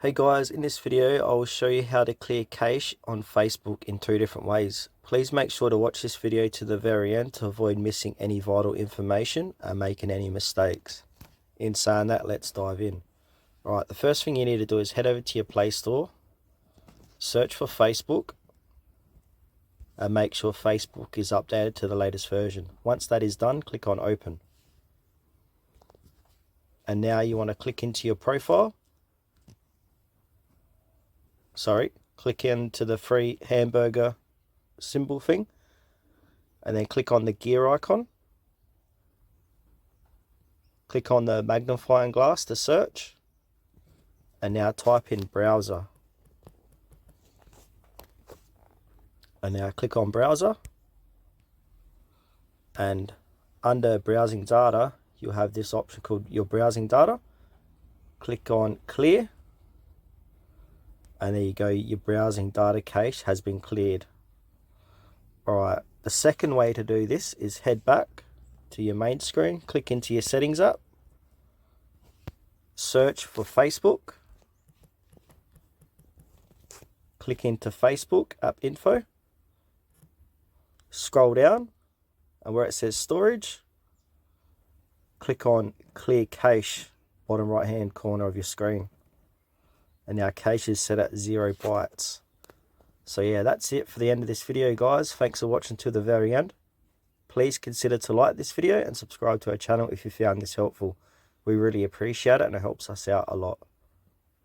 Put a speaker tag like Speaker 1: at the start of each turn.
Speaker 1: Hey guys, in this video I will show you how to clear cache on Facebook in two different ways. Please make sure to watch this video to the very end to avoid missing any vital information and making any mistakes. In saying that, let's dive in. Alright, the first thing you need to do is head over to your Play Store, search for Facebook, and make sure Facebook is updated to the latest version. Once that is done, click on Open. And now you want to click into your profile. Click into the free hamburger symbol thing and then click on the gear icon. Click on the magnifying glass to search and now type in browser. And now click on browser, and under browsing data you'll have this option called your browsing data. Click on clear. And there you go, your browsing data cache has been cleared. Alright, the second way to do this is head back to your main screen, click into your settings app, search for Facebook, click into Facebook app info, scroll down, and where it says storage, click on clear cache, bottom right hand corner of your screen. And our cache is set at 0 bytes. So yeah, that's it for the end of this video, guys. Thanks for watching to the very end. Please consider to like this video and subscribe to our channel if you found this helpful. We really appreciate it and it helps us out a lot.